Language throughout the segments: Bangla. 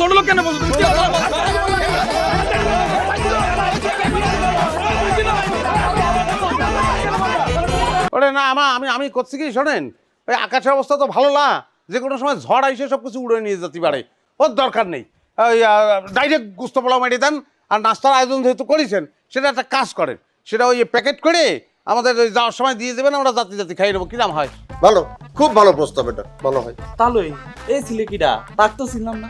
ছোট লোক কেন বলছো? ওরে না আমি করছি কি শোনেন, ওই আকাশের অবস্থা তো ভালো না, যে কোনো সময় ঝড় আইসে সব কিছু উড়ে নিয়ে যেতে পারে। ওর দরকার নেই, ওই ডাইরেক্ট গুস্ত পোলাও মেরে দেন। আর নাস্তার আয়োজন যেহেতু করেছেন, সেটা একটা কাজ করেন, সেটা ওই প্যাকেট করে আমাদের ওই যাওয়ার সময় দিয়ে দেবেন, আমরা জাতি জাতি খাইয়ে নেবো। কিরাম হয়? ভালো, খুব ভালো প্রস্তাব, এটা ভালো হয়। তাহলে এই ছেলে কিডা? তাক তো ছিলাম না।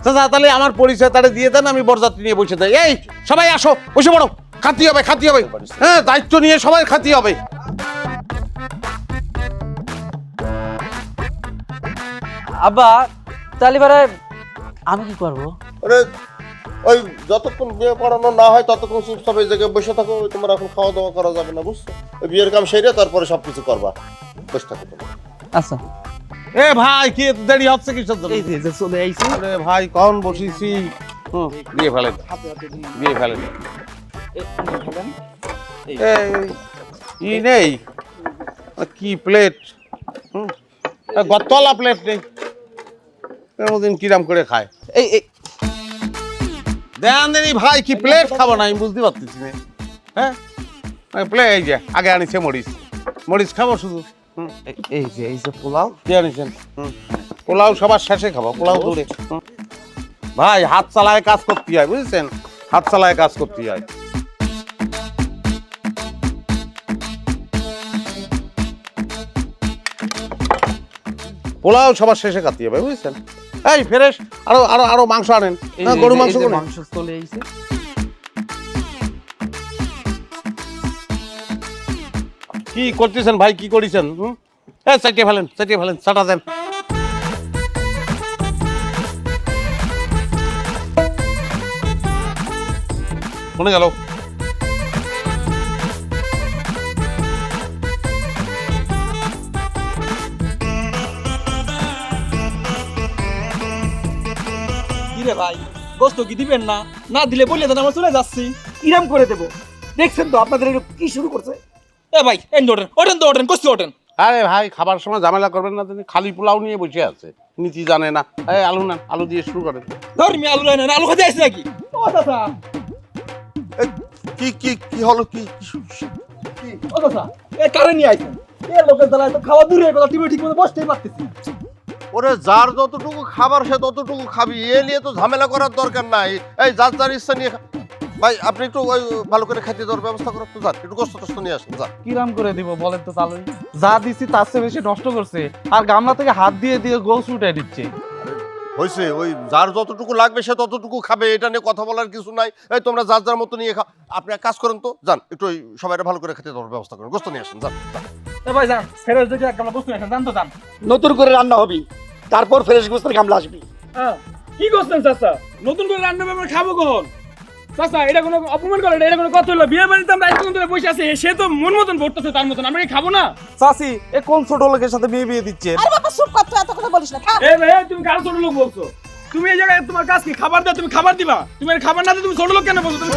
চাচা তাহলে আমার পরিচয় তারে দিয়ে দেন, আমি বরযাত্রী নিয়ে বসে থাকি। এই সবাই আসো, বসে পড়ো, খাতি হবে খাতি হবে। হ্যাঁ, দায়িত্ব নিয়ে সবাই খাতি হবে। আব্বা তাহলে এবারে আমি কি করবো? আরে ওই যতক্ষণ বিয়ে পড়ানো না হয় ততক্ষণ চুপচাপ এই জায়গায় বসে থাকো। তোমার এখন খাওয়া দাওয়া করা যাবে না, বুঝছো? ওই বিয়ের কাম সেরে তারপরে সবকিছু করবা, বসে থাকো তুমি। আচ্ছা এ ভাই, কি এত দেরি হচ্ছে কিসের জন্য? এই যে চলে আইছি। আরে ভাই, কখন বসিছি? দিয়ে ফেলেন, দিয়ে ফেলেন। ই নেই কি প্লেট? গতলা প্লেট নেই, কোনদিন কিরাম করে খায়। এই দেন দেনি ভাই, কি প্লেট খাবো না আমি বুঝতে পারতেছি না। হ্যাঁ, প্লেট এই যে আগে আনিছে মরিচ, মরিচ খাবো শুধু। এই যে পোলাও কি আনিছেন? পোলাও সবার শেষে খাবো, পোলাও দূরে। ভাই হাত চালায় কাজ করতে হয়, বুঝেছেন? হাত চালায় কাজ করতে হয়। পোলাও সবার শেষে খাতে হবে, বুঝছেন? এই ফ্রেশ আরো আরো আরো মাংস আনেন, গরু মাংস। মাংস চলে আইছে। কি করতেছেন ভাই, কি করেছেন? চাটিয়ে ফেলেন, চাটিয়ে ফেলেন, চাটা দেন। শুনে গেল। কিরে ভাই, গোস্ত কি দিবেন না? না দিলে বললে দেন, আমরা চলে যাচ্ছি। ইরাম করে দেবো। দেখছেন তো আপনাদের কি শুরু করছে। এ ভাই এন্ড ওঠেন, ওঠেন তো ওঠেন, গোস্ত ওঠেন। আরে ভাই, খাবার সময় ঝামেলা করবেন না, তিনি খালি পোলাও নিয়ে বসে আছে, নীতি জানে না। এই আলু না, আলু দিয়ে শুরু করেন। ধর্মী আলু রান্না, আলু খেতে আসছে নাকি? ও দাদা, কি কি কি হলো? কি ও দাদা, এ কারে নিয়ে আইছেন? এ লোকের দ্বারা তো খাওয়া দূরে কথা, টিভি ঠিক মতো বসতেই পারতেছি। ওরে, যার যতটুকু খাবার সে ততটুকু খাবি, এ নিয়ে তো ঝামেলা করার দরকার নাই। এই যার যার ইচ্ছা নিয়ে ভাই, আপনি একটু ওই ভালো করে খাইতে দেওয়ার ব্যবস্থা করেন তো, যান একটু গোস্ত টোস্ত নিয়ে আসেন, যান। কিরাম করে দিব বলেন তো? তাহলে যা দিছি তার চেয়ে বেশি নষ্ট করছে, আর গামলা থেকে হাত দিয়ে দিয়ে গোস উঠে দিচ্ছে। হয়েছে, ওই যার যতটুকু লাগবে সে ততটুকু খাবে, এটা নিয়ে কথা বলার কিছু নাই। এই তোমরা যার যার মতো নিয়ে খাও। আপনি এক কাজ করেন তো, যান একটু ওই সবাই ভালো করে খেতে দেওয়ার ব্যবস্থা করেন, গোস্ত নিয়ে আসেন, যান। এ ভাই যান, ফেরত দেখে এক গামলা বস্তু আসেন, জান তো যান। নতুন করে রান্না হবি, তারপর ফ্রেশ গোস্তের গামলা আসবি। কি করছেন চাচা? নতুন করে রান্না আমরা খাবো কখন? চাচা এটা কোনো অপমান করে না, এটা কোনো কথা হলো? বিয়ে বাড়িতে আমরা একজন ধরে বসে আছি, সে তো মন মতন ভরতেছে, তার মতন আমরা কি খাবো না? চাচি, এ কোন ছোট লোকের সাথে বিয়ে দিচ্ছে? আরে বাবা চুপ কর, তুই এত কথা বলিস না, খা। এ ভাই, তুমি কার ছোট লোক বলছো? তুমি এই জায়গায় তোমার কাজ কি? খাবার দাও, তুমি খাবার দিবা। তুমি খাবার না দিয়ে তুমি ছোট লোক কেন বলছো? তুমি